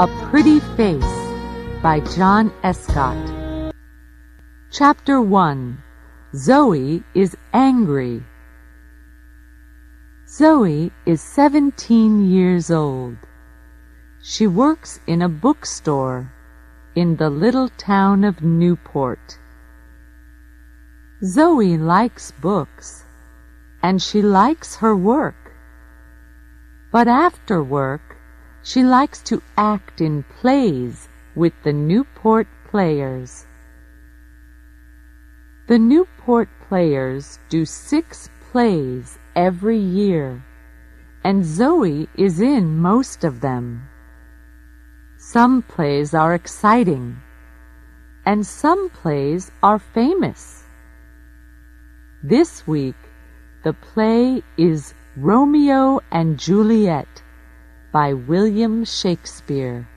A Pretty Face by John Escott. Chapter 1. Zoe is angry. Zoe is 17 years old. She works in a bookstore in the little town of Newport. Zoe likes books, and she likes her work. But after work, she likes to act in plays with the Newport Players. The Newport Players do 6 plays every year, and Zoe is in most of them. Some plays are exciting, and some plays are famous. This week, the play is Romeo and Juliet by William Shakespeare.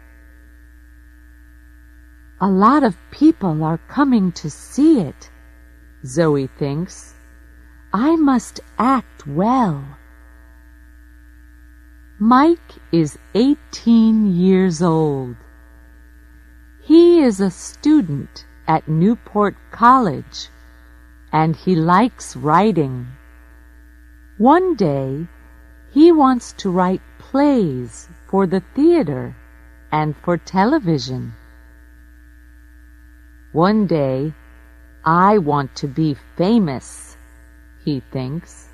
A lot of people are coming to see it, Zoe thinks. I must act well. Mike is 18 years old. He is a student at Newport College, and he likes writing. One day, he wants to write plays for the theater and for television. One day, I want to be famous, he thinks.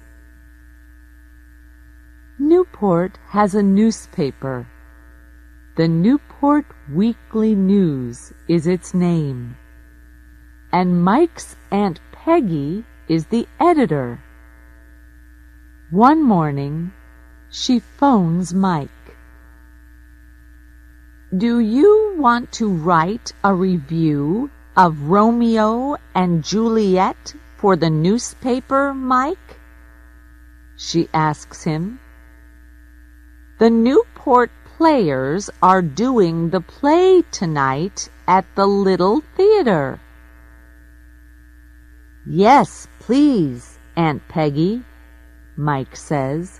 Newport has a newspaper. The Newport Weekly News is its name, and Mike's Aunt Peggy is the editor. One morning, she phones Mike. Do you want to write a review of Romeo and Juliet for the newspaper, Mike? She asks him. The Newport Players are doing the play tonight at the little theater. Yes, please, Aunt Peggy, Mike says.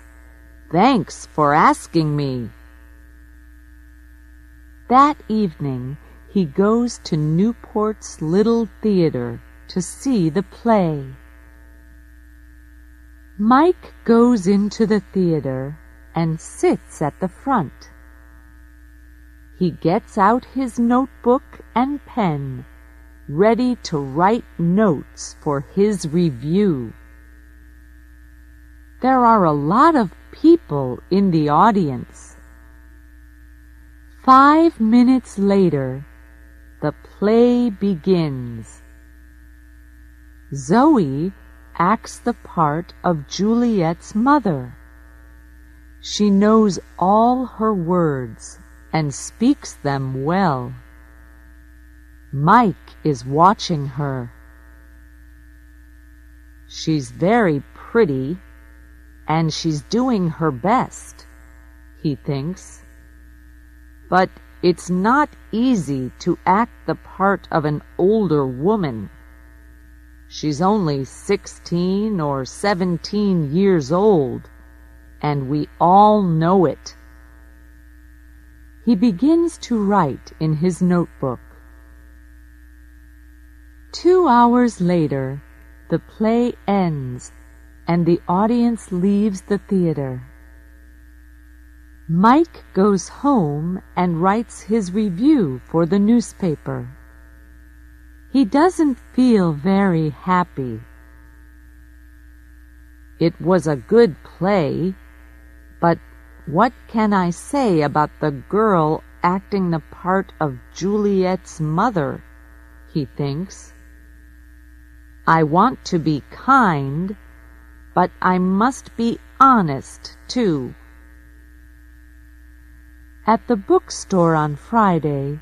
Thanks for asking me. That evening, he goes to Newport's little theater to see the play. Mike goes into the theater and sits at the front. He gets out his notebook and pen, ready to write notes for his review. There are a lot of people in the audience. 5 minutes later, the play begins. Zoe acts the part of Juliet's mother. She knows all her words and speaks them well. Mike is watching her. She's very pretty, and she's doing her best, he thinks. But it's not easy to act the part of an older woman. She's only 16 or 17 years old, and we all know it. He begins to write in his notebook. 2 hours later, the play ends, and the audience leaves the theater. Mike goes home and writes his review for the newspaper. He doesn't feel very happy. It was a good play, but what can I say about the girl acting the part of Juliet's mother, he thinks. I want to be kind, but I must be honest, too. At the bookstore on Friday,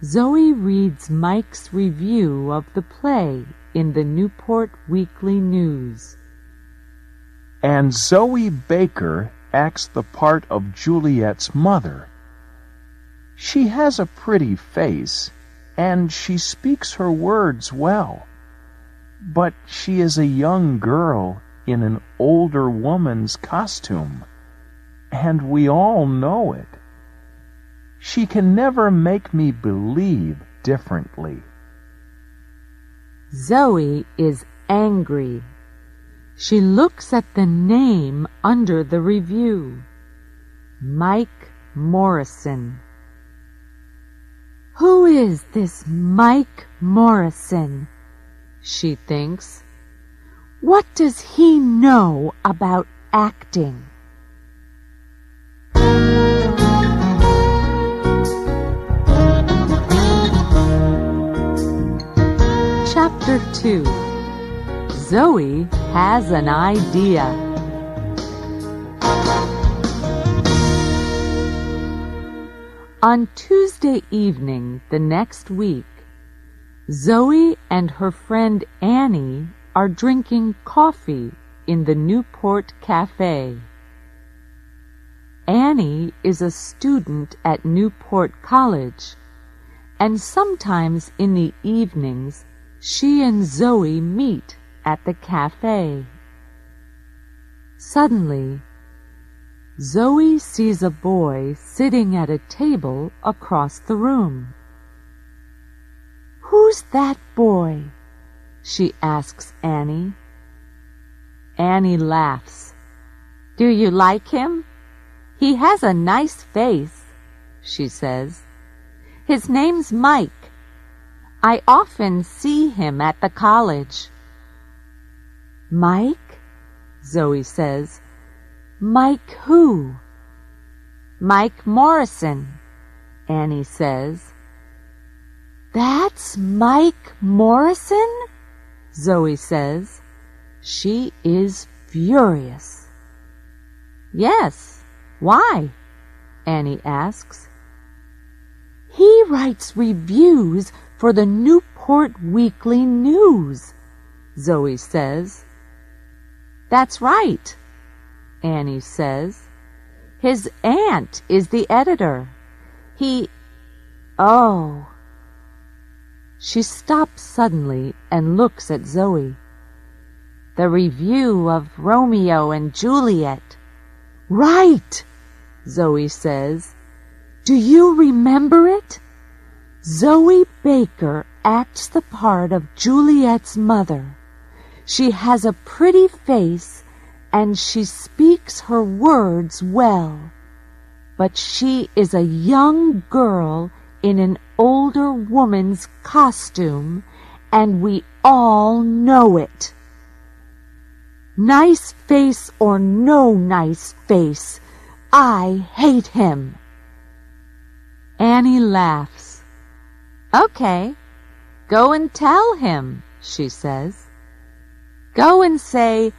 Zoe reads Mike's review of the play in the Newport Weekly News. And Zoe Baker acts the part of Juliet's mother. She has a pretty face, and she speaks her words well. But she is a young girl in an older woman's costume, and we all know it. she can never make me believe differently. Zoe is angry. She looks at the name under the review. Mike Morrison. Who is this Mike Morrison? She thinks. What does he know about acting? Chapter 2. Zoe has an idea. On Tuesday evening the next week, Zoe and her friend Annie are drinking coffee in the Newport Cafe. Annie is a student at Newport College, and sometimes in the evenings she and Zoe meet at the cafe. Suddenly, Zoe sees a boy sitting at a table across the room. "Who's that boy?" she asks Annie. Annie laughs. "Do you like him? He has a nice face," she says. "His name's Mike. I often see him at the college." "Mike?" Zoe says. "Mike who?" "Mike Morrison," Annie says. "That's Mike Morrison?" Zoe says. She is furious. "Yes, why?" Annie asks. "He writes reviews for the Newport Weekly News," Zoe says. "That's right," Annie says. "His aunt is the editor. Oh." She stops suddenly and looks at Zoe. "The review of Romeo and Juliet." "Right," Zoe says. "Do you remember it? Zoe Baker acts the part of Juliet's mother. She has a pretty face and she speaks her words well. But she is a young girl in an older woman's costume, and we all know it. Nice face or no nice face, I hate him." Annie laughs. "Okay, go and tell him," she says. "Go and say,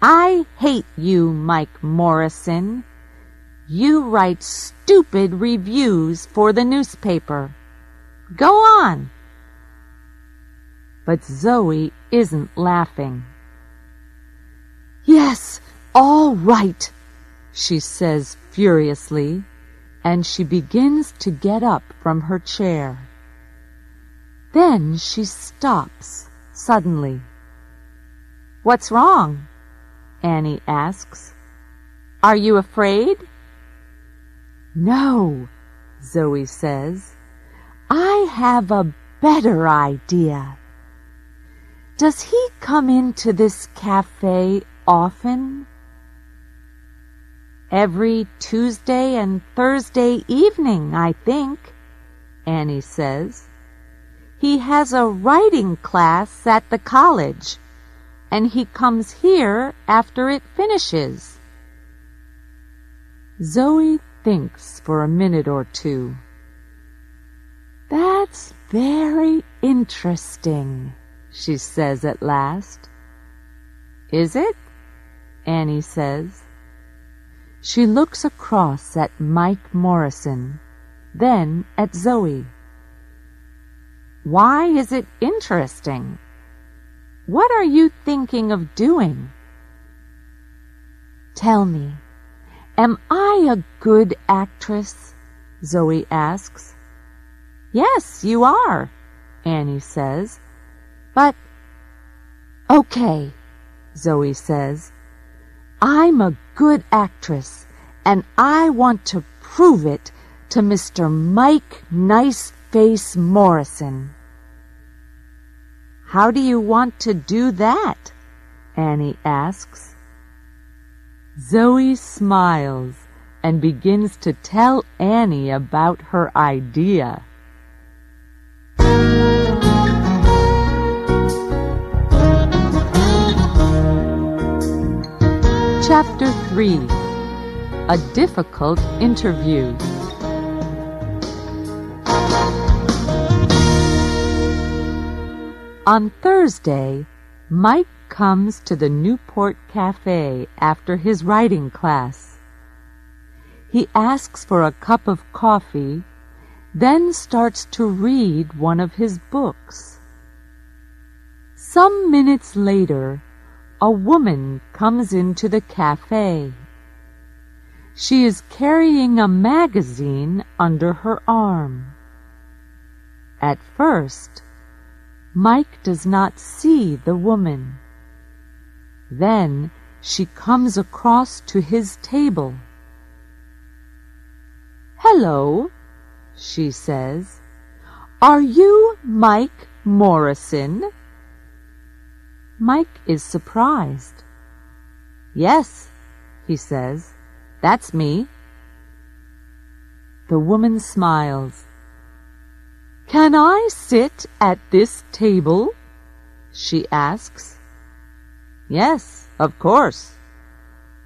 'I hate you, Mike Morrison. You write stupid reviews for the newspaper. Go on.'" But Zoe isn't laughing. "Yes, all right," she says furiously, and she begins to get up from her chair. Then she stops suddenly. "What's wrong?" Annie asks. "Are you afraid?" "No," Zoe says. "I have a better idea. Does he come into this cafe often?" "Every Tuesday and Thursday evening, I think," Annie says. "He has a writing class at the college, and he comes here after it finishes." Zoe thinks for a minute or two. "That's very interesting," she says at last. "Is it?" Annie says. She looks across at Mike Morrison, then at Zoe. "Why is it interesting? What are you thinking of doing?" "Tell me, am I a good actress?" Zoe asks. "Yes, you are," Annie says. "But—" "Okay," Zoe says. "I'm a good actress, and I want to prove it to Mr. Mike Niceface Morrison." "How do you want to do that?" Annie asks. Zoe smiles and begins to tell Annie about her idea. Chapter 3. A Difficult Interview. On Thursday, Mike comes to the Newport Cafe after his writing class. He asks for a cup of coffee, then starts to read one of his books. Some minutes later, a woman comes into the cafe. She is carrying a magazine under her arm. At first, Mike does not see the woman. Then she comes across to his table. "Hello," she says. "Are you Mike Morrison?" Mike is surprised. "Yes," he says, "that's me." The woman smiles. "Can I sit at this table?" she asks. "Yes, of course,"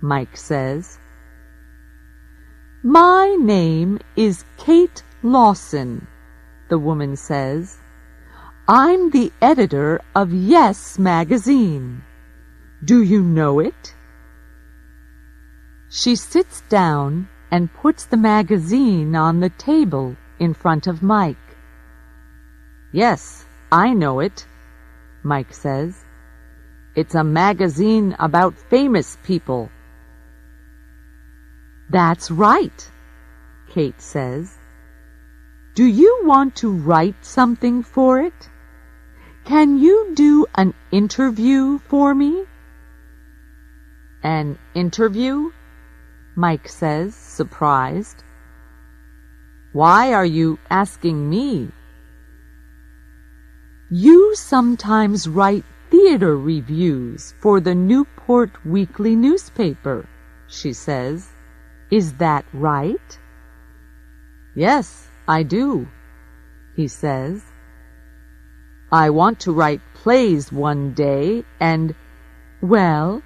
Mike says. "My name is Kate Lawson," the woman says. "I'm the editor of Yes magazine. Do you know it?" She sits down and puts the magazine on the table in front of Mike. "Yes, I know it," Mike says. "It's a magazine about famous people." "That's right," Kate says. "Do you want to write something for it? Can you do an interview for me?" "An interview?" Mike says, surprised. "Why are you asking me?" "You sometimes write theater reviews for the Newport Weekly newspaper," she says. "Is that right?" "Yes, I do," he says. "I want to write plays one day and—" "Well,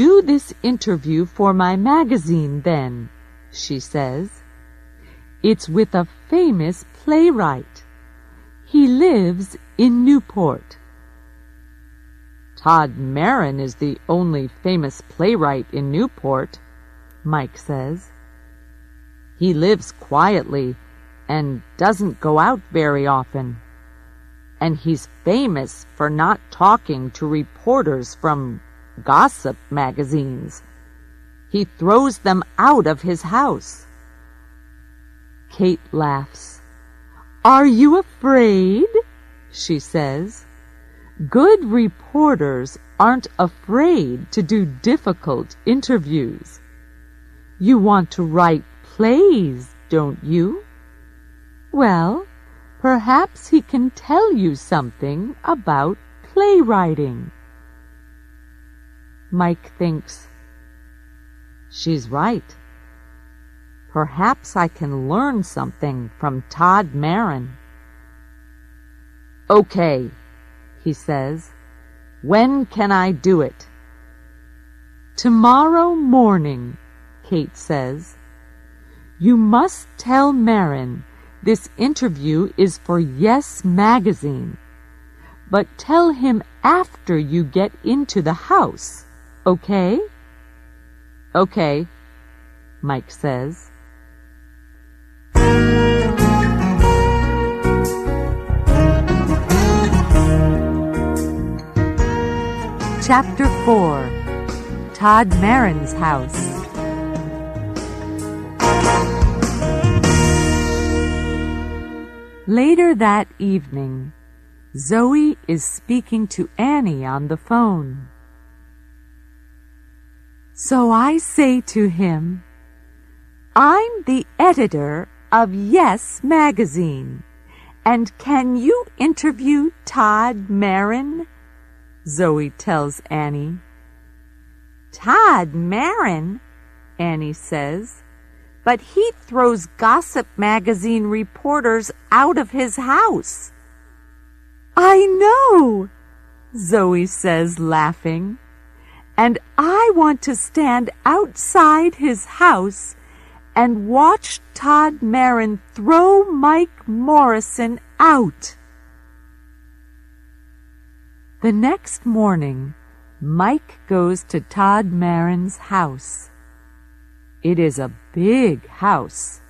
do this interview for my magazine then," she says. "It's with a famous playwright. He lives in Newport." "Todd Marin is the only famous playwright in Newport," Mike says. "He lives quietly and doesn't go out very often. And he's famous for not talking to reporters from gossip magazines. He throws them out of his house." Kate laughs. "Are you afraid?" she says. "Good reporters aren't afraid to do difficult interviews. You want to write plays, don't you? Well, perhaps he can tell you something about playwriting." Mike thinks, "She's right. Perhaps I can learn something from Todd Marin." "Okay," he says. "When can I do it?" "Tomorrow morning," Kate says. "You must tell Marin this interview is for Yes magazine, but tell him after you get into the house, okay?" "Okay," Mike says. Chapter 4. Todd Marin's House. Later that evening, Zoe is speaking to Annie on the phone. "So I say to him, 'I'm the editor of Yes Magazine. And can you interview Todd Marin? Zoe tells Annie. Todd Marin, Annie says, but he throws Gossip Magazine reporters out of his house. I know, Zoe says, laughing, and I want to stand outside his house and watch Todd Marin throw Mike Morrison out. The next morning, Mike goes to Todd Marin's house. It is a big house,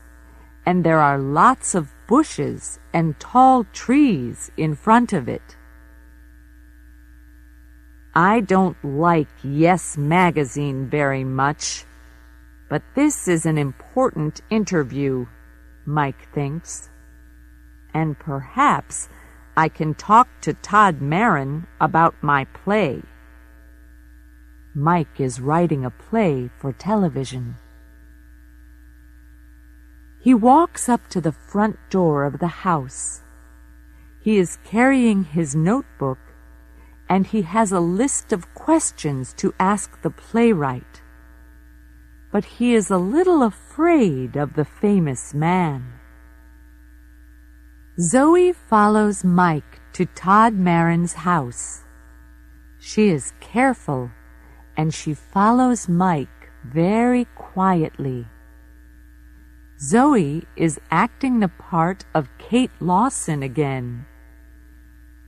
and there are lots of bushes and tall trees in front of it. I don't like Yes Magazine very much, but this is an important interview, Mike thinks, and perhaps I can talk to Todd Marin about my play. Mike is writing a play for television. He walks up to the front door of the house. He is carrying his notebook, and he has a list of questions to ask the playwright. But he is a little afraid of the famous man. Zoe follows Mike to Todd Marin's house. She is careful, and she follows Mike very quietly. Zoe is acting the part of Kate Lawson again.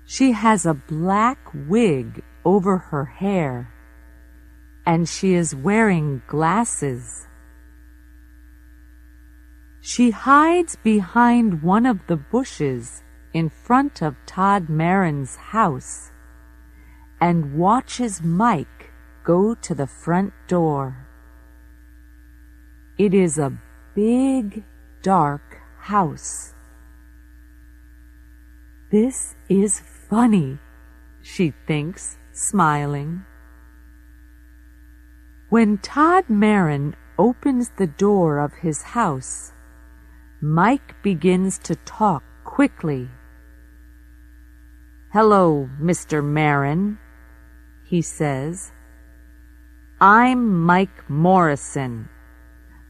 She has a black wig over her hair, and she is wearing glasses. She hides behind one of the bushes in front of Todd Marin's house and watches Mike go to the front door. It is a big, dark house. This is funny, she thinks, smiling. When Todd Marin opens the door of his house, Mike begins to talk quickly. Hello, Mr. Marin, he says. I'm Mike Morrison.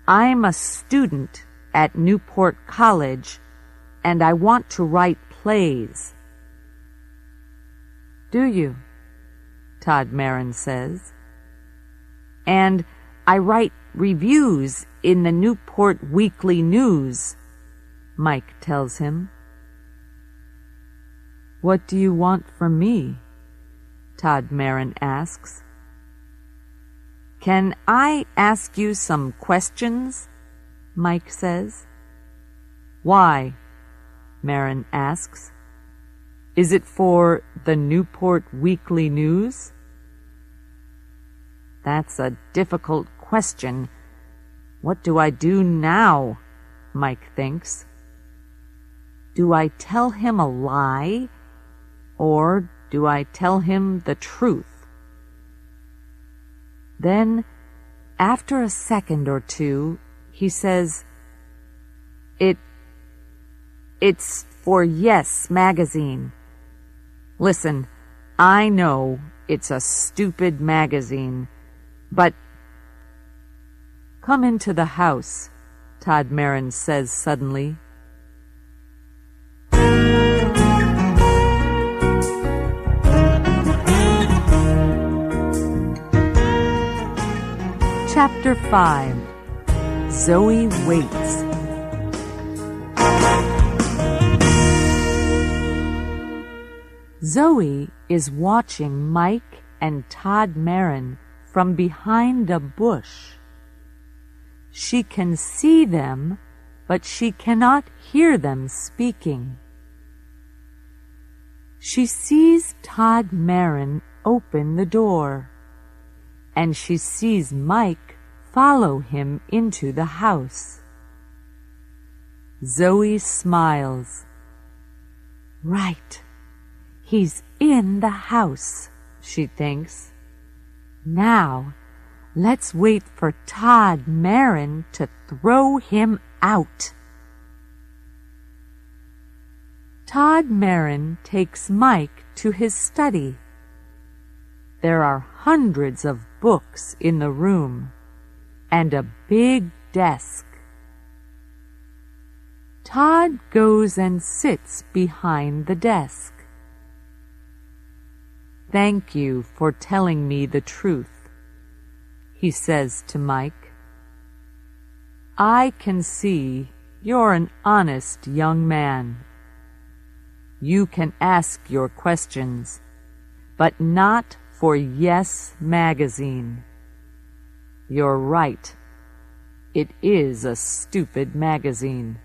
I'm a student at Newport College, and I want to write plays. Do you? Todd Marin says. And I write reviews in the Newport Weekly News, Mike tells him. What do you want from me? Todd Marin asks. Can I ask you some questions? Mike says. Why? Marin asks. Is it for the Newport Weekly News? That's a difficult question. What do I do now? Mike thinks. Do I tell him a lie, or do I tell him the truth? Then, after a second or two, he says, It's for Yes Magazine. Listen, I know it's a stupid magazine, but come into the house, Todd Marin says suddenly. Chapter 5. Zoe Waits. Zoe is watching Mike and Todd Marin from behind a bush. She can see them, but she cannot hear them speaking. She sees Todd Marin open the door, and she sees Mike follow him into the house. Zoe smiles. Right. He's in the house, she thinks. Now, let's wait for Todd Marin to throw him out. Todd Marin takes Mike to his study. There are hundreds of books in the room and a big desk. Todd goes and sits behind the desk. "Thank you for telling me the truth," he says to Mike. "I can see you're an honest young man. You can ask your questions, but not for Yes Magazine. You're right. It is a stupid magazine.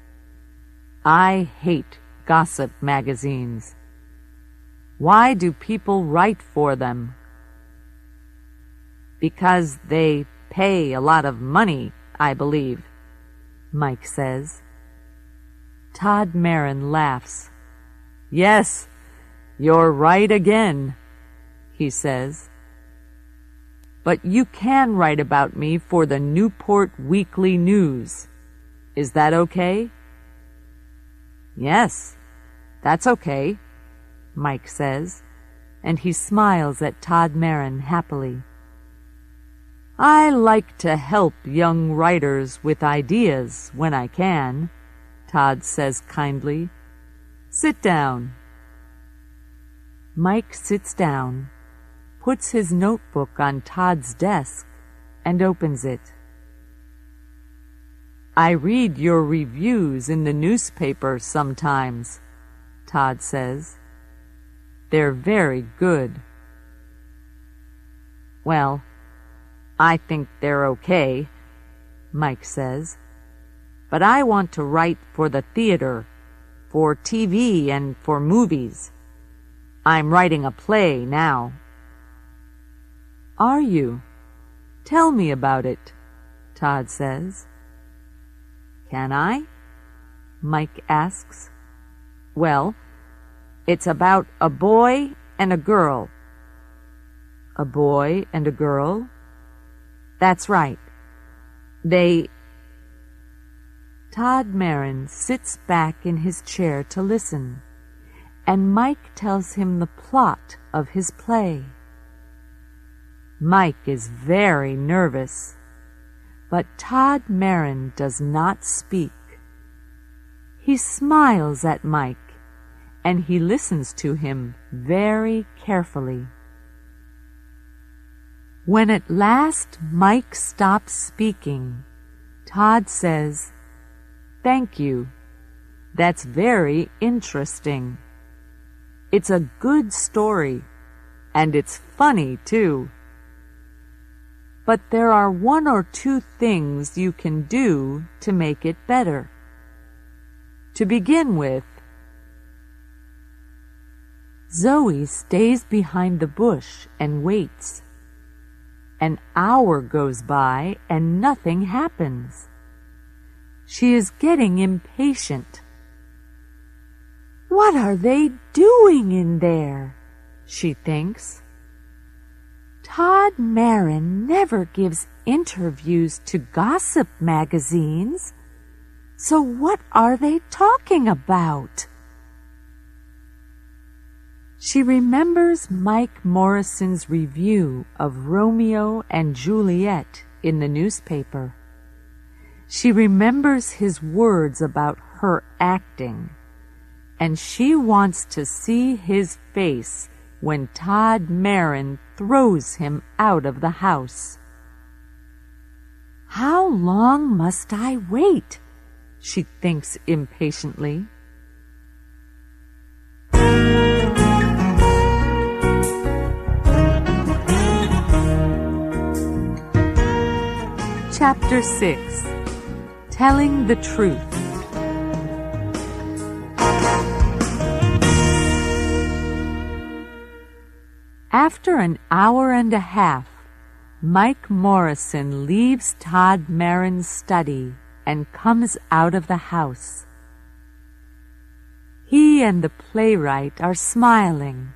I hate gossip magazines. Why do people write for them?" "Because they pay a lot of money, I believe," Mike says. Todd Marin laughs. "Yes, you're right again," he says. "But you can write about me for the Newport Weekly News. Is that okay?" "Yes, that's okay," Mike says, and he smiles at Todd Marin happily. "I like to help young writers with ideas when I can," Todd says kindly. "Sit down." Mike sits down, puts his notebook on Todd's desk, and opens it. "I read your reviews in the newspaper sometimes," Todd says. "They're very good." "Well, I think they're okay," Mike says. "But I want to write for the theater, for TV, and for movies. I'm writing a play now." "Are you? Tell me about it," Todd says. "Can I?" Mike asks. "Well, it's about a boy and a girl." "A boy and a girl?" "That's right. Todd Marin sits back in his chair to listen, and Mike tells him the plot of his play. Mike is very nervous, but Todd Marin does not speak. He smiles at Mike, and he listens to him very carefully. When at last Mike stops speaking, Todd says, "Thank you. That's very interesting. It's a good story, and it's funny too. But there are one or two things you can do to make it better. To begin with, Zoe stays behind the bush and waits. An hour goes by and nothing happens. She is getting impatient. What are they doing in there? She thinks. Todd Marin never gives interviews to gossip magazines. So what are they talking about? She remembers Mike Morrison's review of Romeo and Juliet in the newspaper. She remembers his words about her acting, and she wants to see his face when Todd Marin throws him out of the house. How long must I wait? She thinks impatiently. Chapter 6. Telling the Truth. After an hour and a half, Mike Morrison leaves Todd Marin's study and comes out of the house. He and the playwright are smiling,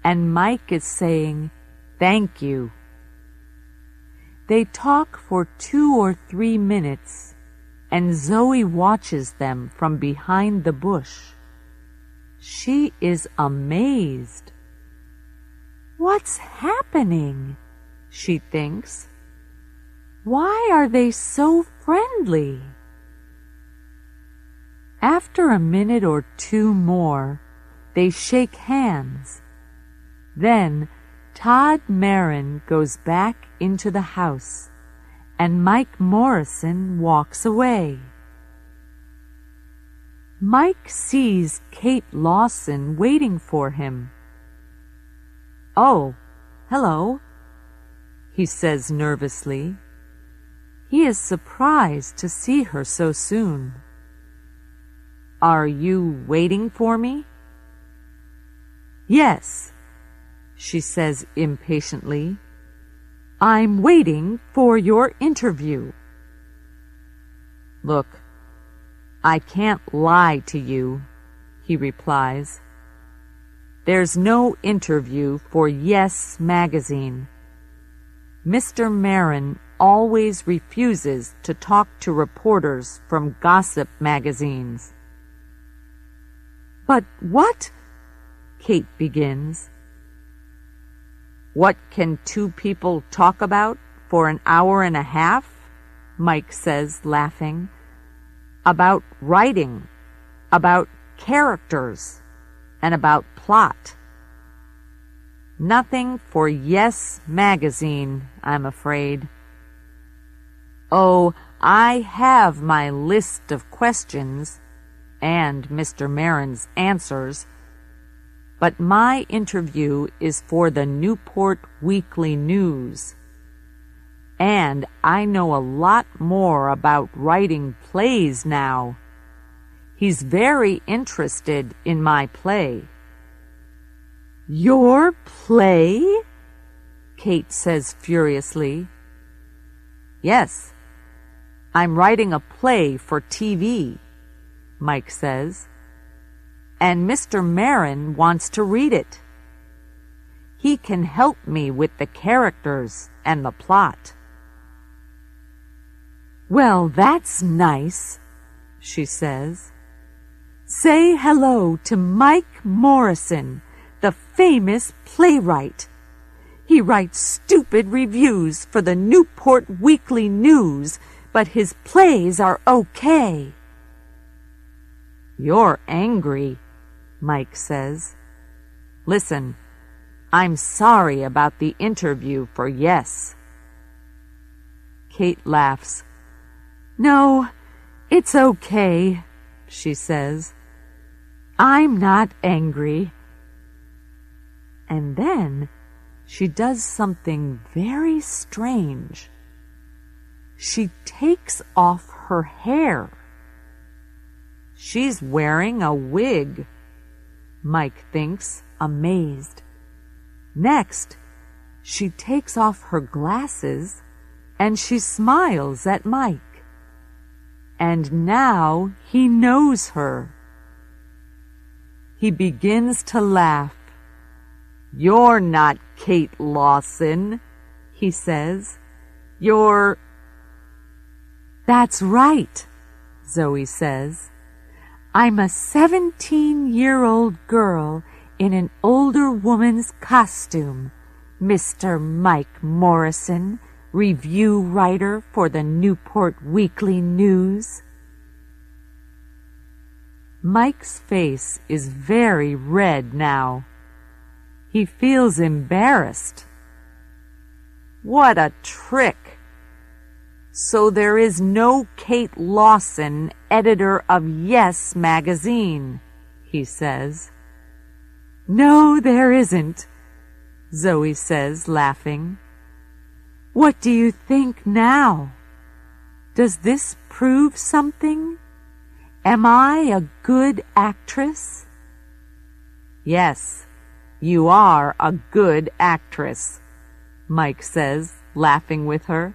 and Mike is saying, "Thank you." They talk for 2 or 3 minutes, and Zoe watches them from behind the bush. She is amazed. What's happening? She thinks. Why are they so friendly? After a minute or two more, they shake hands. Then Todd Marin goes back into the house, and Mike Morrison walks away. Mike sees Kate Lawson waiting for him. "Oh, hello," he says nervously. He is surprised to see her so soon. "Are you waiting for me?" "Yes," she says impatiently. "I'm waiting for your interview." "Look, I can't lie to you," he replies. "There's no interview for Yes magazine. Mr. Marin always refuses to talk to reporters from gossip magazines." "But what?" Kate begins. "What can two people talk about for an hour and a half?" Mike says, laughing. "About writing, about characters, and about plot. Nothing for Yes magazine, I'm afraid." "Oh, I have my list of questions and Mr. Marin's answers, but my interview is for the Newport Weekly News. And I know a lot more about writing plays now. He's very interested in my play." "Your play?" Kate says furiously. "Yes, I'm writing a play for TV," Mike says, "and Mr. Marin wants to read it. He can help me with the characters and the plot." "Well, that's nice," she says. "Say hello to Mike Morrison, the famous playwright. He writes stupid reviews for the Newport Weekly News, but his plays are okay." "You're angry," Mike says. "Listen, I'm sorry about the interview for Yes." Kate laughs. "No, it's okay," she says. "I'm not angry." And then she does something very strange. She takes off her hair. She's wearing a wig, Mike thinks, amazed. Next, she takes off her glasses and she smiles at Mike. And now he knows her. He begins to laugh. "You're not Kate Lawson," he says. "You're—" "That's right," Zoe says. "I'm a 17-year-old girl in an older woman's costume, Mr. Mike Morrison, review writer for the Newport Weekly News." Mike's face is very red now. He feels embarrassed. What a trick! So there is no Kate Lawson, editor of Yes magazine, he says. "No, there isn't," Zoe says, laughing. "What do you think now? Does this prove something? Am I a good actress?" "Yes, you are a good actress," Mike says, laughing with her.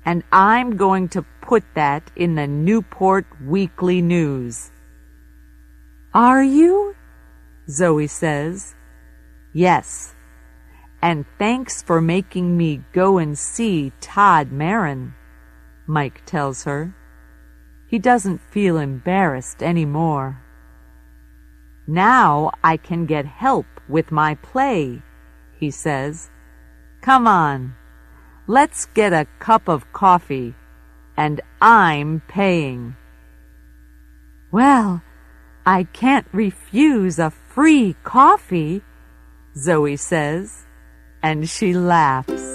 "And I'm going to put that in the Newport Weekly News." "Are you?" Zoe says. "Yes, and thanks for making me go and see Todd Marin," Mike tells her. He doesn't feel embarrassed anymore. Now I can get help with my play, he says. Come on, let's get a cup of coffee, and I'm paying. Well, I can't refuse a free coffee, Zoe says, and she laughs.